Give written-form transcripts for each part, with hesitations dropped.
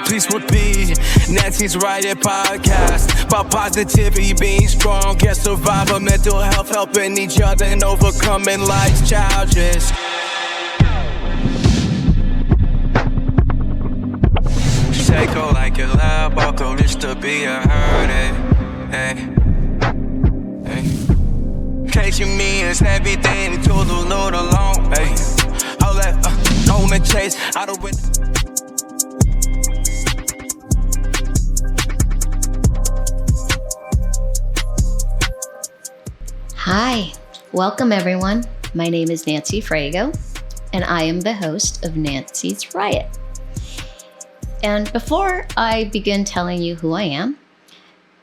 Please repeat Nancy's Riot podcast about positivity, being strong, get survivor, mental health, helping each other and overcoming life's challenges. Psycho like a lab, I'll wish to be a hurt. Hey. Chasing me is everything to the Lord alone. Hey, I'll let go and chase out of it. Hi, welcome everyone. My name is Nancy Frago, and I am the host of Nancy's Riot. And before I begin telling you who I am,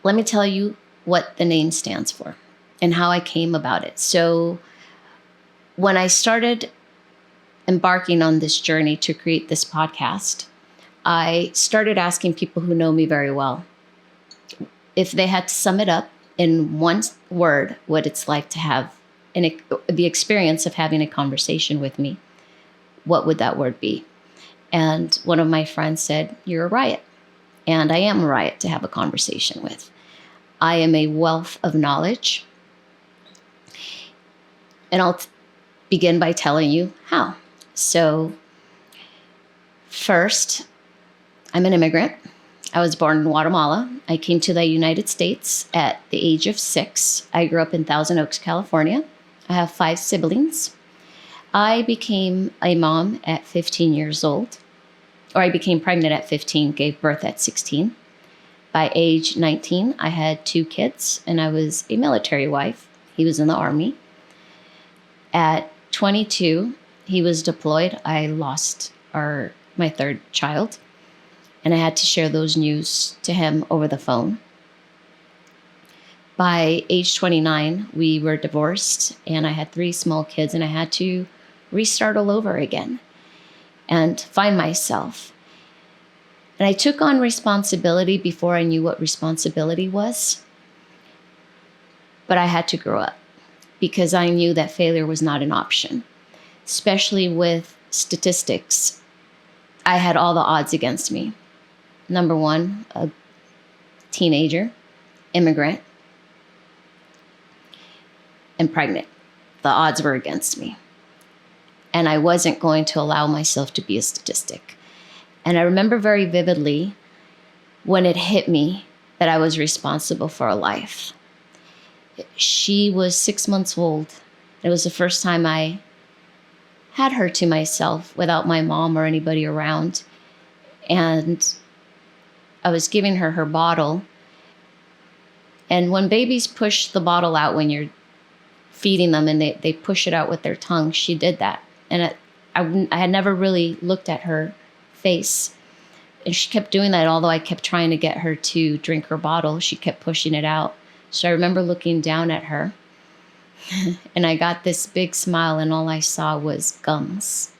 let me tell you what the name stands for and how I came about it. So when I started embarking on this journey to create this podcast, I started asking people who know me very well if they had to sum it up in one word, what it's like to have the experience of having a conversation with me, what would that word be? And one of my friends said, "You're a riot." And I am a riot to have a conversation with. I am a wealth of knowledge. And I'll begin by telling you how. So first, I'm an immigrant. I was born in Guatemala. I came to the United States at the age of 6. I grew up in Thousand Oaks, California. I have 5 siblings. I became a mom at 15 years old, or I became pregnant at 15, gave birth at 16. By age 19, I had 2 kids, and I was a military wife. He was in the Army. At 22, he was deployed. I lost my 3rd child, and I had to share those news to him over the phone. By age 29, we were divorced, and I had 3 small kids, and I had to restart all over again and find myself. And I took on responsibility before I knew what responsibility was, but I had to grow up because I knew that failure was not an option, especially with statistics. I had all the odds against me. Number 1, a teenager, immigrant, and pregnant. The odds were against me. And I wasn't going to allow myself to be a statistic. And I remember very vividly when it hit me that I was responsible for a life. She was 6 months old. It was the first time I had her to myself without my mom or anybody around. And I was giving her her bottle. And when babies push the bottle out when you're feeding them and they push it out with their tongue, she did that. And I had never really looked at her face. And she kept doing that, although I kept trying to get her to drink her bottle. She kept pushing it out. So I remember looking down at her, and I got this big smile, and all I saw was gums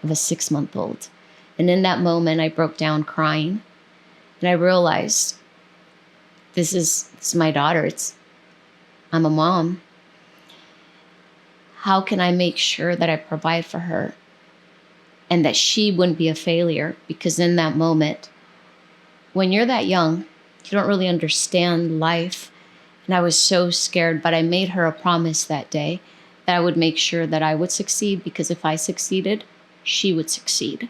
of a 6-month-old. And in that moment, I broke down crying, and I realized this is my daughter. I'm a mom. How can I make sure that I provide for her and that she wouldn't be a failure? Because in that moment, when you're that young, you don't really understand life. And I was so scared, but I made her a promise that day that I would make sure that I would succeed, because if I succeeded, she would succeed.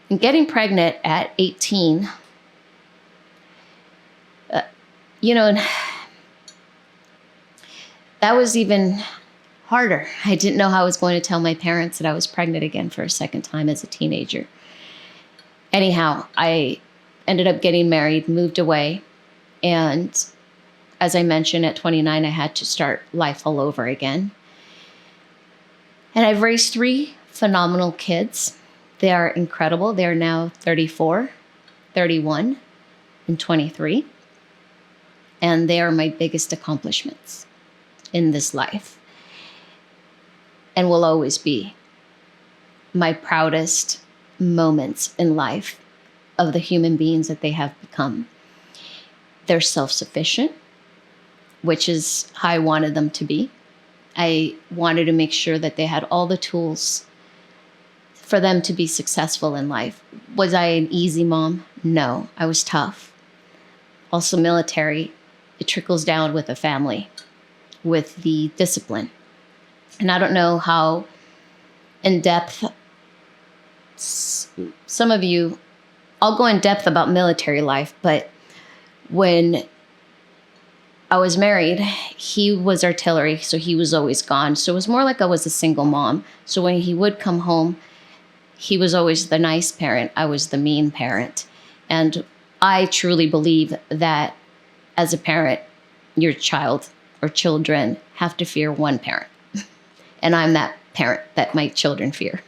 And getting pregnant at 18, and that was even harder. I didn't know how I was going to tell my parents that I was pregnant again for a second time as a teenager. Anyhow, I ended up getting married, moved away, and as I mentioned, at 29, I had to start life all over again. And I've raised 3 phenomenal kids. They are incredible. They are now 34, 31, and 23. And they are my biggest accomplishments in this life, and will always be my proudest moments in life of the human beings that they have become. They're self-sufficient, which is how I wanted them to be. I wanted to make sure that they had all the tools for them to be successful in life. Was I an easy mom? No, I was tough. Also military, it trickles down with a family, with the discipline. And I don't know how in depth some of you, I'll go in depth about military life, but when I was married, he was artillery, so he was always gone. So it was more like I was a single mom. So when he would come home, he was always the nice parent. I was the mean parent. And I truly believe that as a parent, your child or children have to fear one parent. And I'm that parent that my children fear,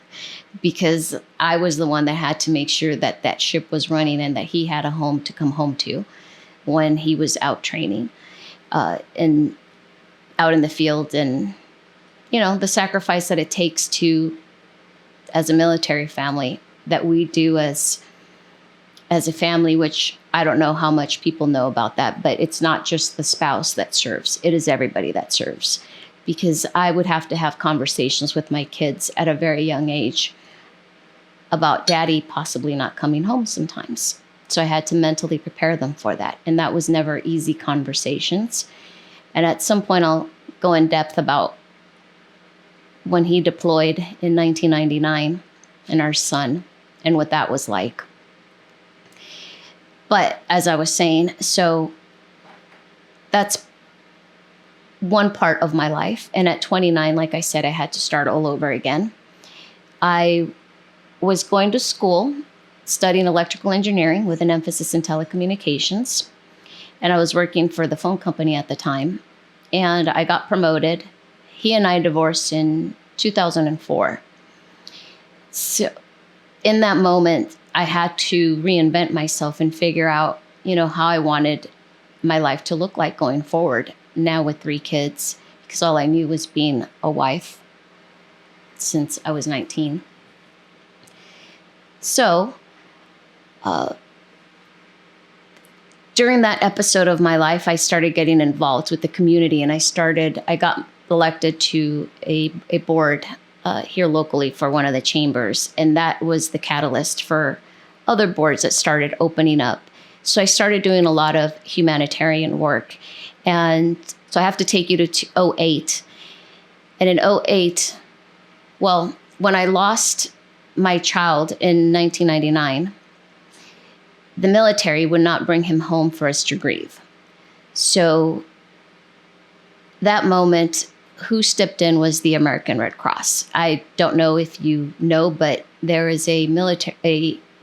because I was the one that had to make sure that that ship was running and that he had a home to come home to when he was out training and out in the field. And, the sacrifice that it takes to, as a military family, that we do as a family, which I don't know how much people know about that, but it's not just the spouse that serves. It is everybody that serves. Because I would have to have conversations with my kids at a very young age about daddy possibly not coming home sometimes. So I had to mentally prepare them for that. And that was never easy conversations. And at some point, I'll go in depth about when he deployed in 1999 and our son and what that was like. But as I was saying, so that's one part of my life. And at 29, like I said, I had to start all over again. I was going to school, studying electrical engineering with an emphasis in telecommunications. And I was working for the phone company at the time. And I got promoted. He and I divorced in 2004. So in that moment, I had to reinvent myself and figure out, how I wanted my life to look like going forward. Now with 3 kids, because all I knew was being a wife since I was 19. So during that episode of my life, I started getting involved with the community, and I got elected to a board here locally for one of the chambers. And that was the catalyst for other boards that started opening up. So I started doing a lot of humanitarian work. And so I have to take you to 2008. And in 2008, well, when I lost my child in 1999, the military would not bring him home for us to grieve. So that moment, who stepped in was the American Red Cross. I don't know if you know, but there is a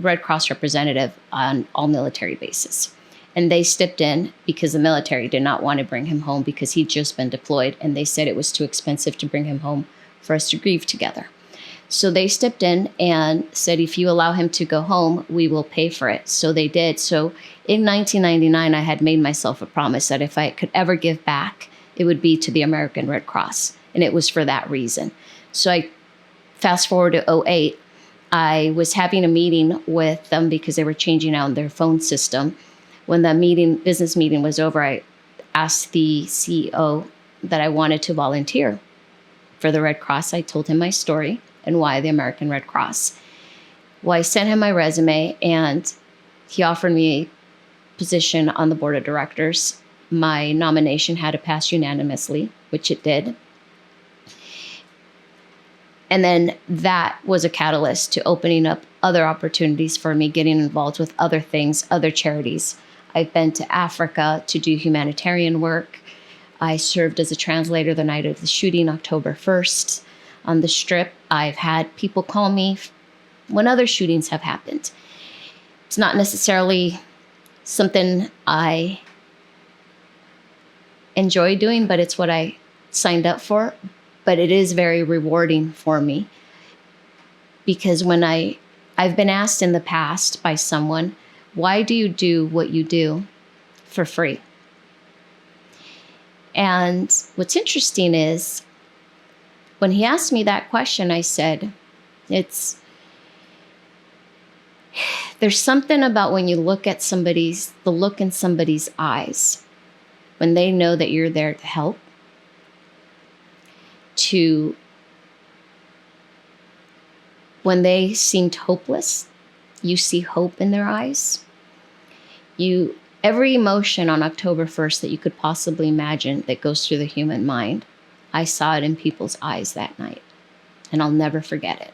Red Cross representative on all military bases. And they stepped in because the military did not want to bring him home because he'd just been deployed. And they said it was too expensive to bring him home for us to grieve together. So they stepped in and said, if you allow him to go home, we will pay for it. So they did. So in 1999, I had made myself a promise that if I could ever give back, it would be to the American Red Cross. And it was for that reason. So I fast forward to 2008. I was having a meeting with them because they were changing out their phone system. When the business meeting was over, I asked the CEO that I wanted to volunteer for the Red Cross. I told him my story and why the American Red Cross. Well, I sent him my resume, and he offered me a position on the board of directors. My nomination had to pass unanimously, which it did. And then that was a catalyst to opening up other opportunities for me, getting involved with other things, other charities. I've been to Africa to do humanitarian work. I served as a translator the night of the shooting, October 1st, on the Strip. I've had people call me when other shootings have happened. It's not necessarily something I enjoy doing, but it's what I signed up for. But it is very rewarding for me because when I've been asked in the past by someone, why do you do what you do for free? And what's interesting is when he asked me that question, I said, there's something about when you look at the look in somebody's eyes, when they know that you're there to help, to When they seemed hopeless, you see hope in their eyes. Every emotion on October 1st that you could possibly imagine that goes through the human mind, I saw it in people's eyes that night, and I'll never forget it.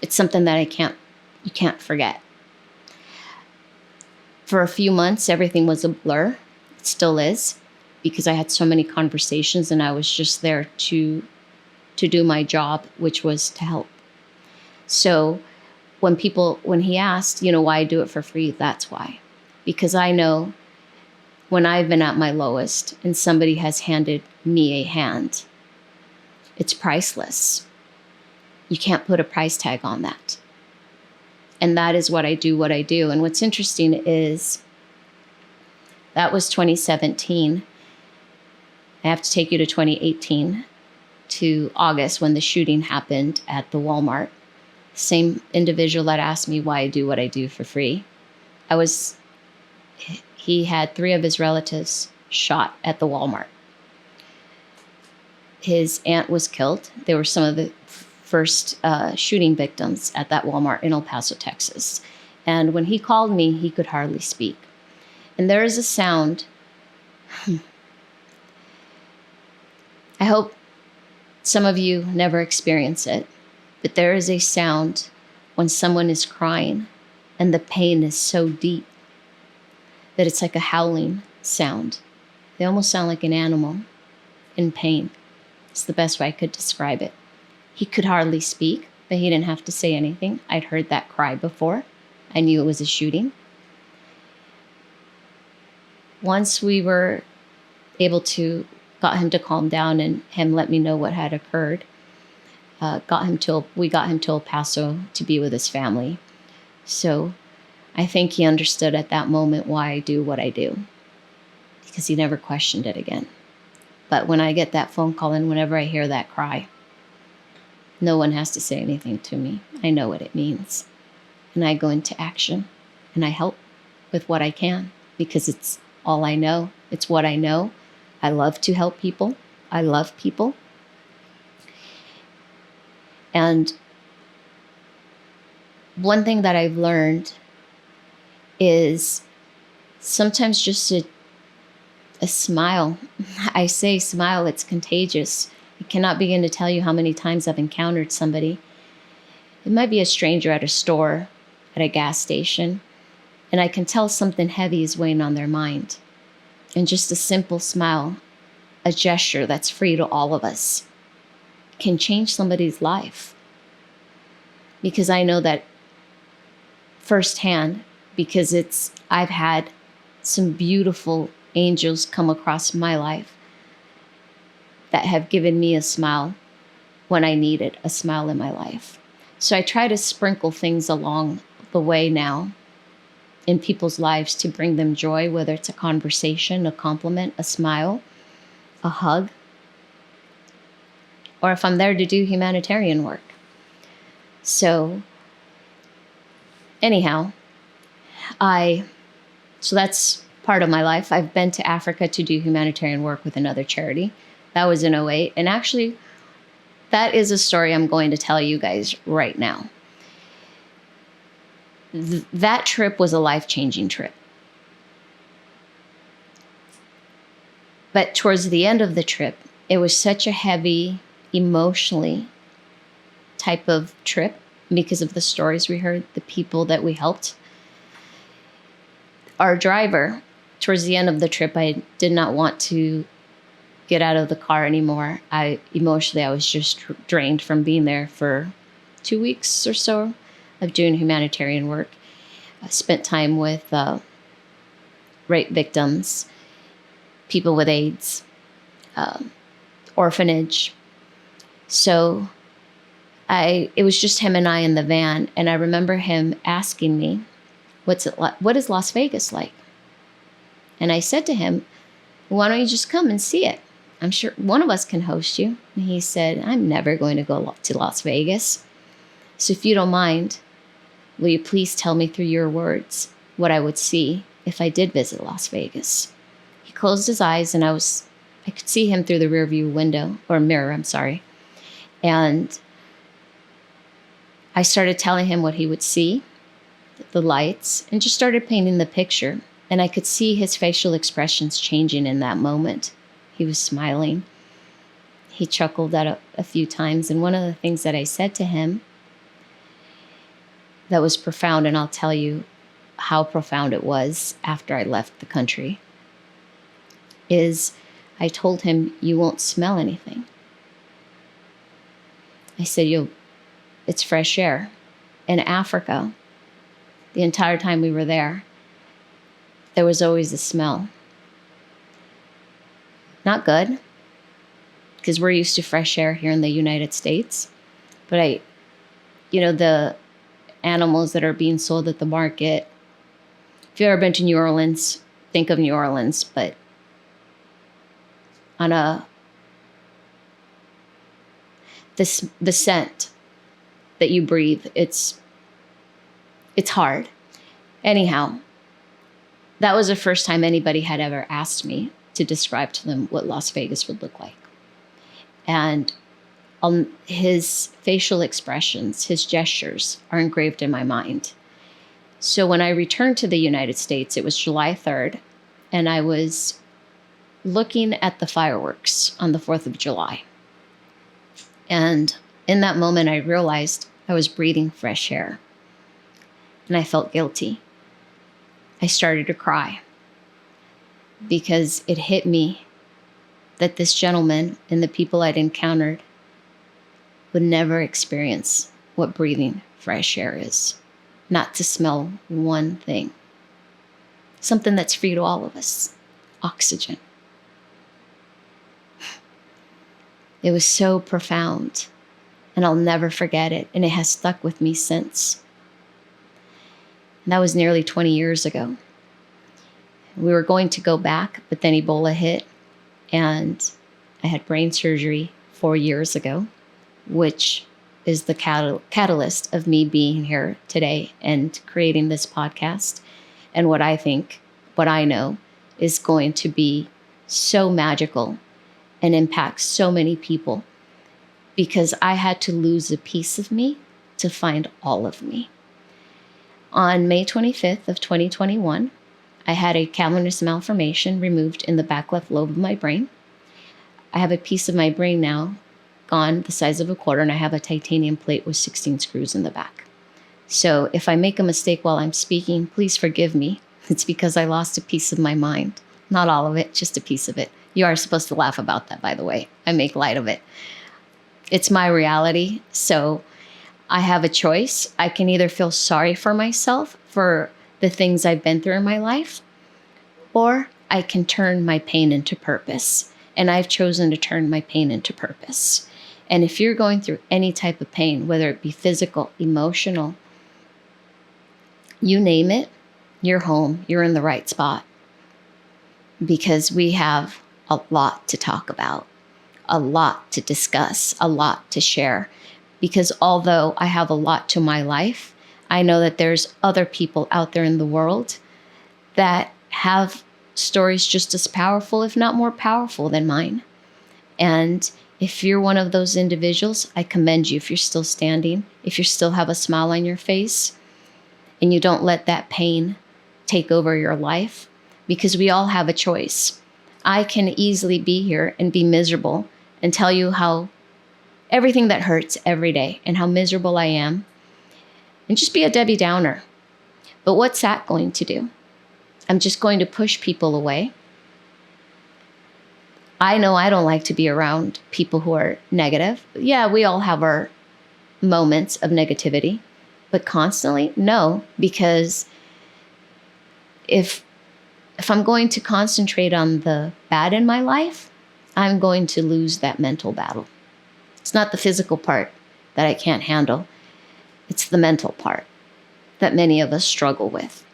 It's something that you can't forget. For a few months, everything was a blur. It still is, because I had so many conversations and I was just there to do my job, which was to help. So when he asked, why I do it for free, that's why. Because I know when I've been at my lowest and somebody has handed me a hand, it's priceless. You can't put a price tag on that. And that is what I do. And what's interesting is that was 2017. I have to take you to 2018, to August, when the shooting happened at the Walmart. Same individual that asked me why I do what I do for free. He had 3 of his relatives shot at the Walmart. His aunt was killed. They were some of the first shooting victims at that Walmart in El Paso, Texas. And when he called me, he could hardly speak. And there is a sound. I hope some of you never experience it, but there is a sound when someone is crying and the pain is so deep that it's like a howling sound. They almost sound like an animal in pain. It's the best way I could describe it. He could hardly speak, but he didn't have to say anything. I'd heard that cry before. I knew it was a shooting. Once we were able to got him to calm down and him let me know what had occurred, we got him to El Paso to be with his family. So I think he understood at that moment why I do what I do, because he never questioned it again. But when I get that phone call and whenever I hear that cry, no one has to say anything to me. I know what it means. And I go into action and I help with what I can, because it's all I know. It's what I know. I love to help people. I love people. And one thing that I've learned is sometimes just a smile. I say smile, it's contagious. I cannot begin to tell you how many times I've encountered somebody. It might be a stranger at a store, at a gas station, and I can tell something heavy is weighing on their mind. And just a simple smile, a gesture that's free to all of us, can change somebody's life. Because I know that firsthand, because I've had some beautiful angels come across my life that have given me a smile when I needed a smile in my life. So I try to sprinkle things along the way now in people's lives to bring them joy, whether it's a conversation, a compliment, a smile, a hug, or if I'm there to do humanitarian work. So anyhow, so that's part of my life. I've been to Africa to do humanitarian work with another charity. That was in '08. And actually, that is a story I'm going to tell you guys right now. That trip was a life-changing trip. But towards the end of the trip, it was such a heavy, emotionally type of trip because of the stories we heard, the people that we helped. Our driver, towards the end of the trip, I did not want to get out of the car anymore. Emotionally, I was just drained from being there for 2 weeks or so of doing humanitarian work. I spent time with rape victims, people with AIDS, orphanage. So it was just him and I in the van, and I remember him asking me, what is Las Vegas like? And I said to him, why don't you just come and see it? I'm sure one of us can host you. And he said, I'm never going to go to Las Vegas. So if you don't mind, will you please tell me through your words what I would see if I did visit Las Vegas? He closed his eyes, and I could see him through the rearview window, or mirror, I'm sorry. And I started telling him what he would see, the lights, and just started painting the picture. And I could see his facial expressions changing in that moment. He was smiling. He chuckled at a few times. And one of the things that I said to him that was profound, and I'll tell you how profound it was after I left the country, is I told him, you won't smell anything. I said, it's fresh air. In Africa, the entire time we were there was always a smell. Not good, because we're used to fresh air here in the United States. But the animals that are being sold at the market, if you've ever been to New Orleans, think of New Orleans, but on the scent that you breathe, it's hard. Anyhow, that was the first time anybody had ever asked me to describe to them what Las Vegas would look like. And his facial expressions, his gestures are engraved in my mind. So when I returned to the United States, it was July 3rd, and I was looking at the fireworks on the 4th of July. And in that moment, I realized I was breathing fresh air, and I felt guilty. I started to cry because it hit me that this gentleman and the people I'd encountered would never experience what breathing fresh air is. Not to smell one thing. Something that's free to all of us. Oxygen. It was so profound, and I'll never forget it, and it has stuck with me since. And that was nearly 20 years ago. We were going to go back, but then Ebola hit, and I had brain surgery 4 years ago, which is the catalyst of me being here today and creating this podcast. And what I know is going to be so magical and impact so many people, because I had to lose a piece of me to find all of me. On May 25th of 2021, I had a cavernous malformation removed in the back left lobe of my brain. I have a piece of my brain now gone the size of a quarter, and I have a titanium plate with 16 screws in the back. So if I make a mistake while I'm speaking, please forgive me. It's because I lost a piece of my mind. Not all of it, just a piece of it. You are supposed to laugh about that, by the way. I make light of it. It's my reality, so I have a choice. I can either feel sorry for myself for the things I've been through in my life, or I can turn my pain into purpose. And I've chosen to turn my pain into purpose. And if you're going through any type of pain, whether it be physical, emotional, you name it, you're home, you're in the right spot. Because we have a lot to talk about, a lot to discuss, a lot to share. Because although I have a lot to my life, I know that there's other people out there in the world that have stories just as powerful, if not more powerful than mine. And if you're one of those individuals, I commend you if you're still standing, if you still have a smile on your face, and you don't let that pain take over your life, because we all have a choice. I can easily be here and be miserable and tell you how everything that hurts every day and how miserable I am, and just be a Debbie Downer. But what's that going to do? I'm just going to push people away. I know I don't like to be around people who are negative. Yeah, we all have our moments of negativity, but constantly, no, because if I'm going to concentrate on the bad in my life, I'm going to lose that mental battle. It's not the physical part that I can't handle. It's the mental part that many of us struggle with.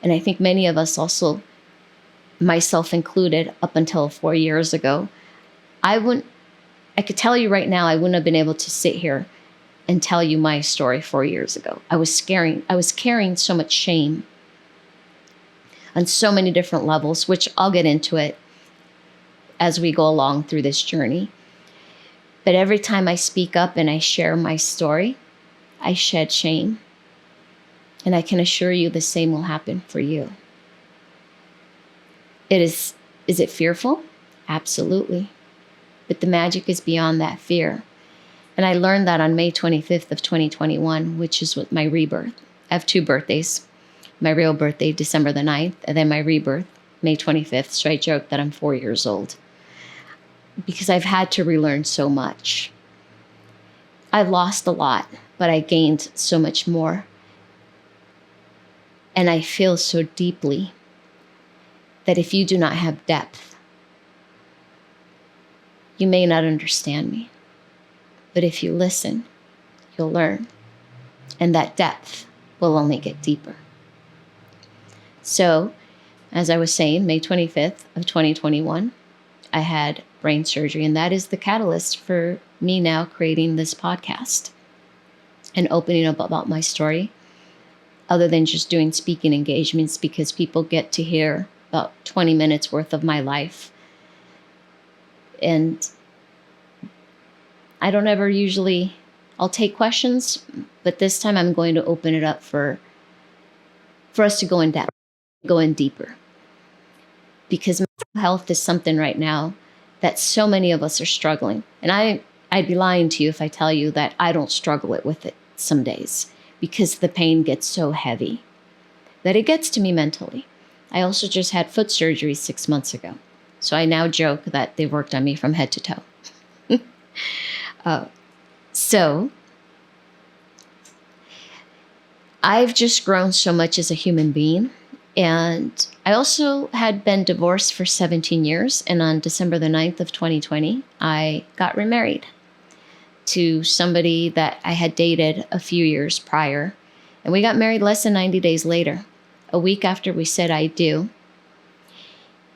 And I think many of us also, myself included, up until 4 years ago, I could tell you right now, I wouldn't have been able to sit here and tell you my story 4 years ago. I was carrying so much shame on so many different levels, which I'll get into it as we go along through this journey. But every time I speak up and I share my story, I shed shame. And I can assure you the same will happen for you. Is it fearful? Absolutely. But the magic is beyond that fear. And I learned that on May 25th of 2021, which is my rebirth. I have 2 birthdays. My real birthday, December the 9th, and then my rebirth, May 25th. So I joke that I'm 4 years old. Because I've had to relearn so much. I lost a lot, but I gained so much more. And I feel so deeply that if you do not have depth, you may not understand me. But if you listen, you'll learn. And that depth will only get deeper. So, as I was saying, May 25th of 2021, I had brain surgery. And that is the catalyst for me now creating this podcast and opening up about my story, other than just doing speaking engagements, because people get to hear about 20 minutes worth of my life. And I don't ever usually, I'll take questions, but this time I'm going to open it up for us to go in depth, go in deeper. Because mental health is something right now that so many of us are struggling. And I'd be lying to you if I tell you that I don't struggle with it some days, because the pain gets so heavy that it gets to me mentally. I also just had foot surgery 6 months ago. So I now joke that they worked on me from head to toe. So I've just grown so much as a human being. And I also had been divorced for 17 years. And on December the 9th of 2020, I got remarried to somebody that I had dated a few years prior. And we got married less than 90 days later. A week after we said I do,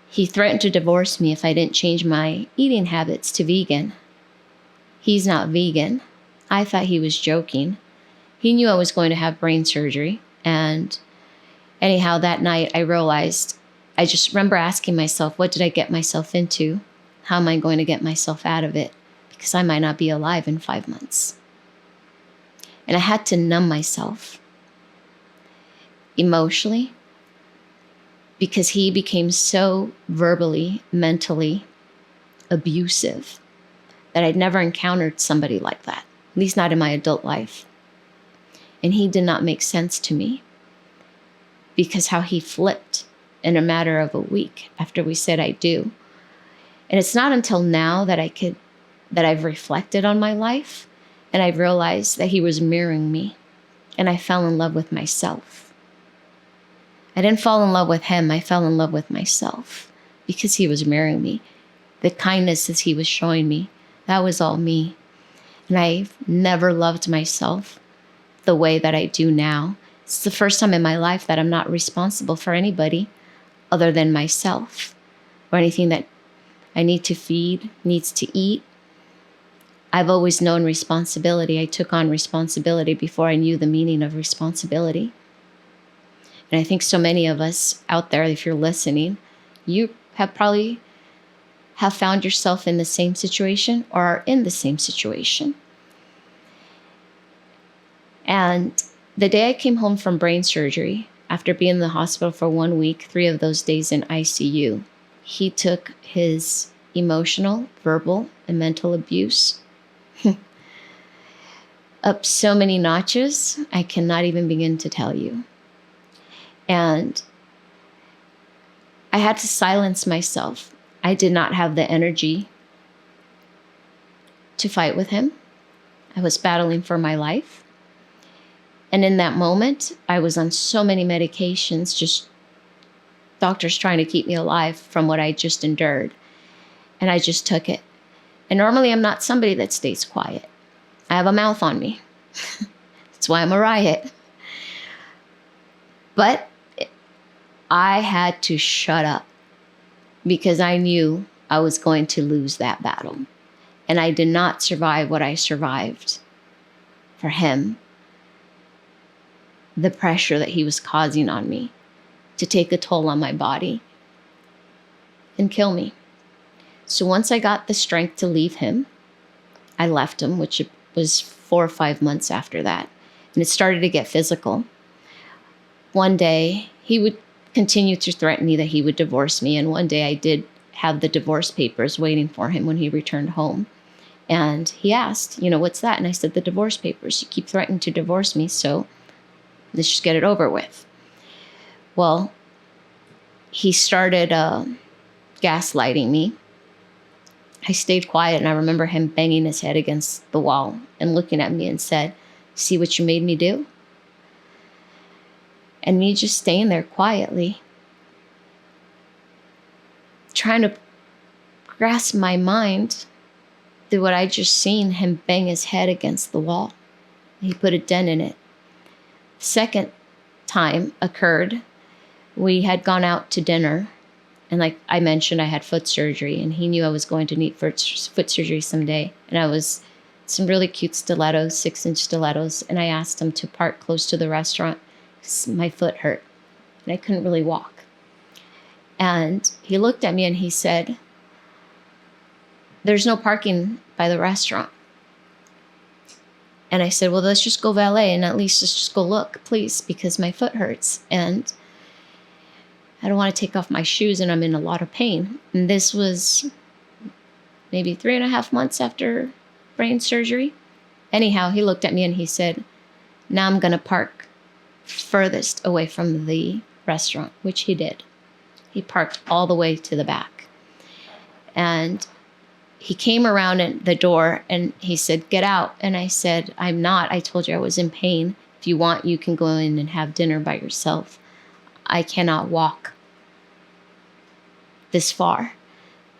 he threatened to divorce me if I didn't change my eating habits to vegan. He's not vegan. I thought he was joking. He knew I was going to have brain surgery. And anyhow, that night I realized, I just remember asking myself, what did I get myself into? How am I going to get myself out of it? Because I might not be alive in 5 months. And I had to numb myself emotionally, because he became so verbally, mentally abusive that I'd never encountered somebody like that, at least not in my adult life. And he did not make sense to me, because how he flipped in a matter of a week after we said I do. And it's not until now that I've reflected on my life and I've realized that he was mirroring me, and I fell in love with myself. I didn't fall in love with him. I fell in love with myself because he was mirroring me. The kindnesses he was showing me, that was all me. And I've never loved myself the way that I do now. It's the first time in my life that I'm not responsible for anybody other than myself, or anything that I need to feed, needs to eat. I've always known responsibility. I took on responsibility before I knew the meaning of responsibility. And I think so many of us out there, if you're listening, you have probably have found yourself in the same situation or are in the same situation. And the day I came home from brain surgery, after being in the hospital for 1 week, 3 of those days in ICU, he took his emotional, verbal, and mental abuse up so many notches, I cannot even begin to tell you. And I had to silence myself. I did not have the energy to fight with him. I was battling for my life. And in that moment, I was on so many medications, just doctors trying to keep me alive from what I just endured. And I just took it. And normally I'm not somebody that stays quiet. I have a mouth on me. That's why I'm a riot. But I had to shut up because I knew I was going to lose that battle. And I did not survive what I survived for him. The pressure that he was causing on me to take a toll on my body and kill me. So once I got the strength to leave him, I left him, which was 4 or 5 months after that. And it started to get physical. One day, he would continue to threaten me that he would divorce me. And one day I did have the divorce papers waiting for him when he returned home. And he asked, what's that? And I said, the divorce papers. You keep threatening to divorce me, so let's just get it over with. Well, he started gaslighting me. I stayed quiet, and I remember him banging his head against the wall and looking at me and said, see what you made me do? And me just staying there quietly, trying to grasp my mind through what I just seen him bang his head against the wall. He put a dent in it. Second time occurred, we had gone out to dinner, and like I mentioned, I had foot surgery, and he knew I was going to need foot surgery someday. And I was some really cute stilettos, 6-inch stilettos, and I asked him to park close to the restaurant because my foot hurt and I couldn't really walk. And he looked at me and he said, there's no parking by the restaurant. And I said, well, let's just go valet, and at least let's just go look, please, because my foot hurts and I don't want to take off my shoes and I'm in a lot of pain. And this was maybe 3.5 months after brain surgery. Anyhow, he looked at me and he said, now I'm going to park furthest away from the restaurant, which he did. He parked all the way to the back. And he came around at the door and he said, get out. And I said, I'm not. I told you I was in pain. If you want, you can go in and have dinner by yourself. I cannot walk this far.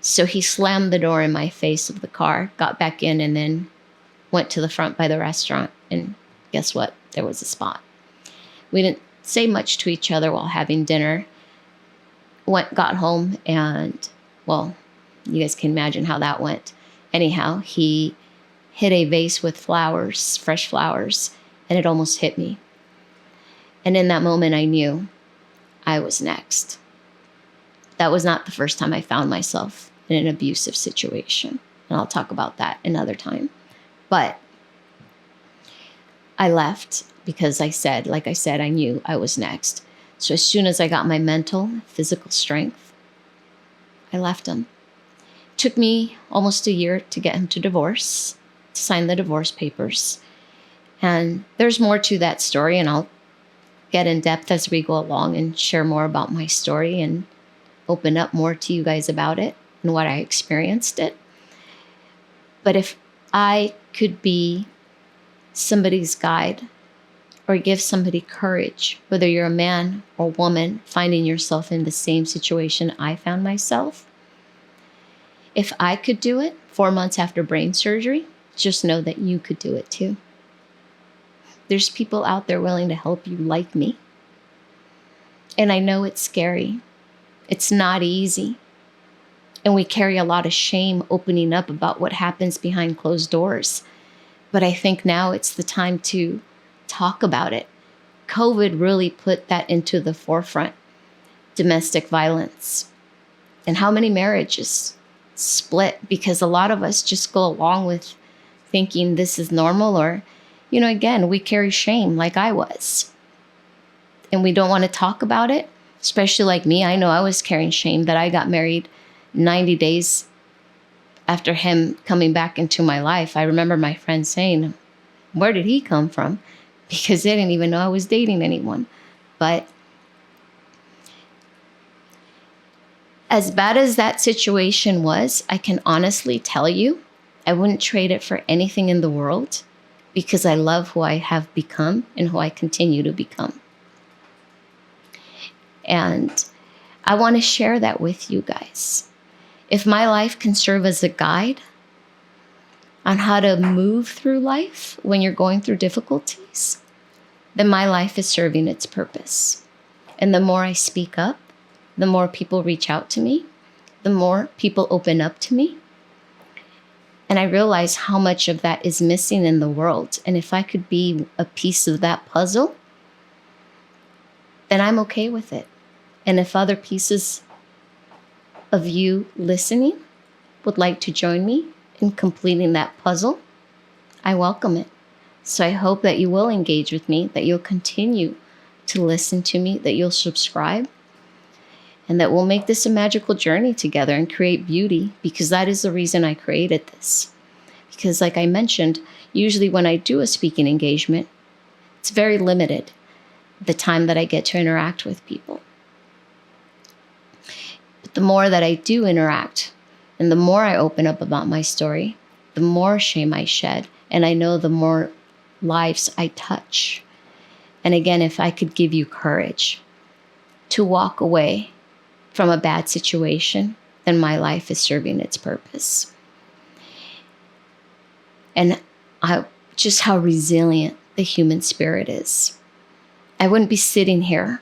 So he slammed the door in my face of the car, got back in, and then went to the front by the restaurant. And guess what? There was a spot. We didn't say much to each other while having dinner. Got home, and, well, you guys can imagine how that went. Anyhow, he hit a vase with flowers, fresh flowers, and it almost hit me. And in that moment, I knew I was next. That was not the first time I found myself in an abusive situation. And I'll talk about that another time. But I left because like I said, I knew I was next. So as soon as I got my mental, physical strength, I left him. It took me almost a year to get him to divorce, to sign the divorce papers. And there's more to that story, and I'll get in depth as we go along and share more about my story and open up more to you guys about it and what I experienced it. But if I could be somebody's guide or give somebody courage, whether you're a man or woman finding yourself in the same situation I found myself, if I could do it 4 months after brain surgery, just know that you could do it too. There's people out there willing to help you like me. And I know it's scary. It's not easy. And we carry a lot of shame opening up about what happens behind closed doors. But I think now it's the time to talk about it. COVID really put that into the forefront. Domestic violence. And how many marriages split because a lot of us just go along with thinking this is normal, or, again, we carry shame like I was. And we don't want to talk about it, especially like me. I know I was carrying shame that I got married 90 days after him coming back into my life. I remember my friend saying, where did he come from? Because they didn't even know I was dating anyone. But as bad as that situation was, I can honestly tell you, I wouldn't trade it for anything in the world, because I love who I have become and who I continue to become. And I want to share that with you guys. If my life can serve as a guide on how to move through life when you're going through difficulties, then my life is serving its purpose. And the more I speak up, the more people reach out to me, the more people open up to me. And I realize how much of that is missing in the world. And if I could be a piece of that puzzle, then I'm okay with it. And if other pieces of you listening would like to join me in completing that puzzle, I welcome it. So I hope that you will engage with me, that you'll continue to listen to me, that you'll subscribe, and that we'll make this a magical journey together and create beauty, because that is the reason I created this. Because like I mentioned, usually when I do a speaking engagement, it's very limited, the time that I get to interact with people. But the more that I do interact, and the more I open up about my story, the more shame I shed. And I know the more lives I touch. And again, if I could give you courage to walk away from a bad situation, then my life is serving its purpose. And just how resilient the human spirit is. I wouldn't be sitting here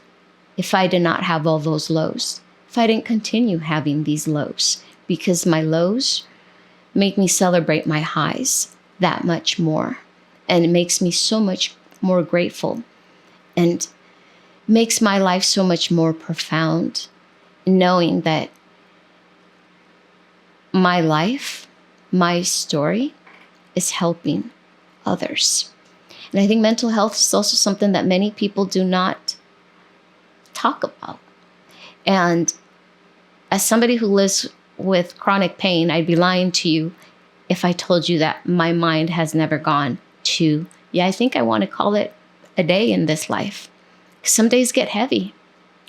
if I did not have all those lows, if I didn't continue having these lows, because my lows make me celebrate my highs that much more. And it makes me so much more grateful and makes my life so much more profound, knowing that my life, my story is helping others. And I think mental health is also something that many people do not talk about. And as somebody who lives with chronic pain, I'd be lying to you if I told you that my mind has never gone to, I think I want to call it a day in this life. Some days get heavy,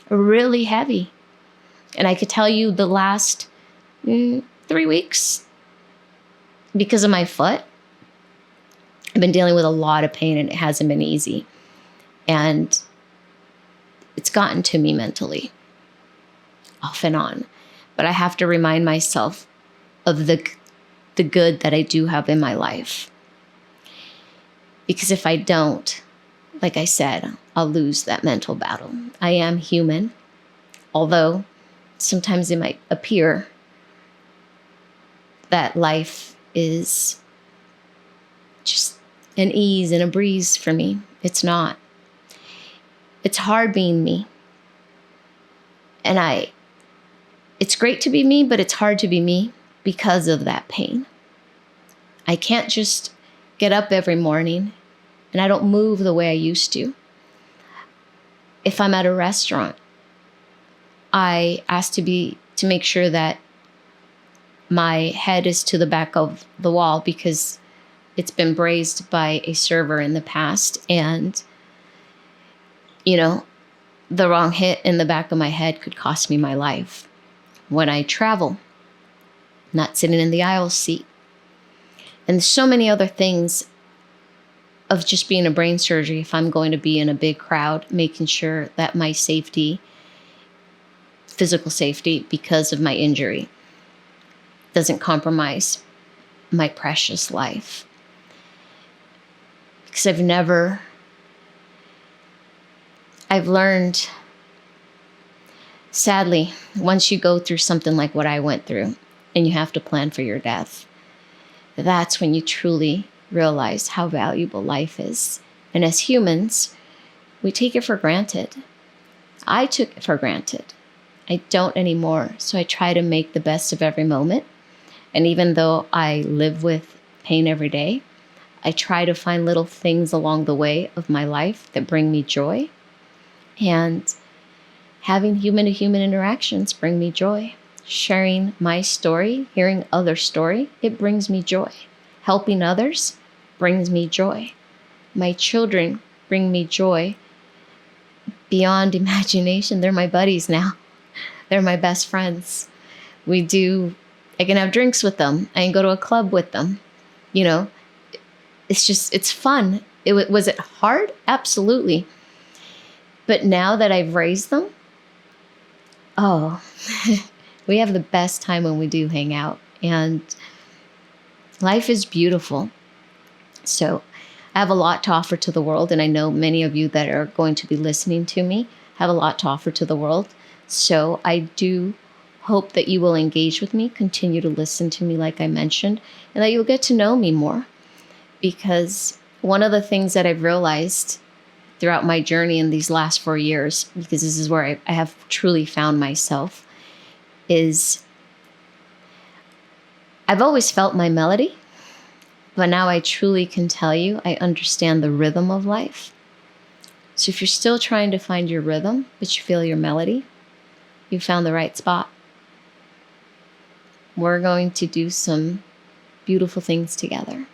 really heavy. And I could tell you the last 3 weeks, because of my foot, I've been dealing with a lot of pain and it hasn't been easy. And it's gotten to me mentally, off and on. But I have to remind myself of the good that I do have in my life. Because if I don't, like I said, I'll lose that mental battle. I am human, although sometimes it might appear that life is just an ease and a breeze for me. It's not. It's hard being me. And it's great to be me, but it's hard to be me because of that pain. I can't just get up every morning and I don't move the way I used to. If I'm at a restaurant, I ask to make sure that my head is to the back of the wall because it's been braised by a server in the past, and the wrong hit in the back of my head could cost me my life. When I travel, not sitting in the aisle seat, and so many other things of just being a brain surgery. If I'm going to be in a big crowd, making sure that my safety, physical safety, because of my injury, doesn't compromise my precious life. Because I've learned, sadly, once you go through something like what I went through and you have to plan for your death, that's when you truly realize how valuable life is. And as humans, we take it for granted. I took it for granted. I don't anymore. So I try to make the best of every moment. And even though I live with pain every day, I try to find little things along the way of my life that bring me joy. And having human-to-human interactions bring me joy. Sharing my story, hearing other story, it brings me joy. Helping others brings me joy. My children bring me joy beyond imagination. They're my buddies now. They're my best friends. I can have drinks with them. I can go to a club with them. It's fun. Was it hard? Absolutely. But now that I've raised them, we have the best time when we do hang out. And life is beautiful. So I have a lot to offer to the world. And I know many of you that are going to be listening to me have a lot to offer to the world. So I do hope that you will engage with me, continue to listen to me like I mentioned, and that you'll get to know me more. Because one of the things that I've realized throughout my journey in these last 4 years, because this is where I have truly found myself, is I've always felt my melody, But now I truly can tell you, I understand the rhythm of life. So if you're still trying to find your rhythm, but you feel your melody, you found the right spot. We're going to do some beautiful things together.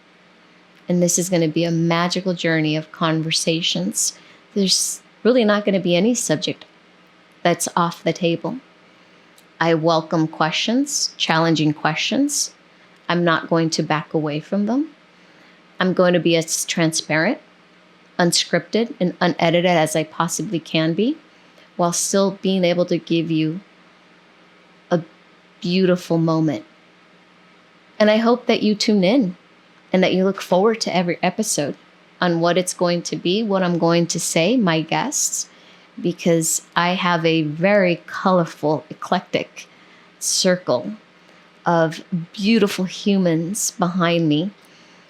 And this is going to be a magical journey of conversations. There's really not going to be any subject that's off the table. I welcome questions, challenging questions. I'm not going to back away from them. I'm going to be as transparent, unscripted, and unedited as I possibly can be, while still being able to give you a beautiful moment. And I hope that you tune in and that you look forward to every episode on what it's going to be, what I'm going to say, my guests, because I have a very colorful, eclectic circle of beautiful humans behind me,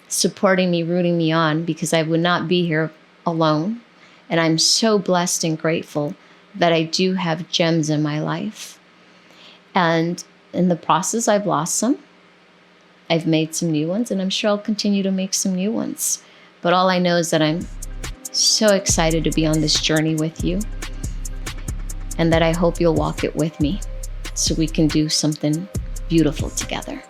supporting me, rooting me on, because I would not be here alone. And I'm so blessed and grateful that I do have gems in my life. And in the process, I've lost some. I've made some new ones, and I'm sure I'll continue to make some new ones. But all I know is that I'm so excited to be on this journey with you, and that I hope you'll walk it with me so we can do something beautiful together.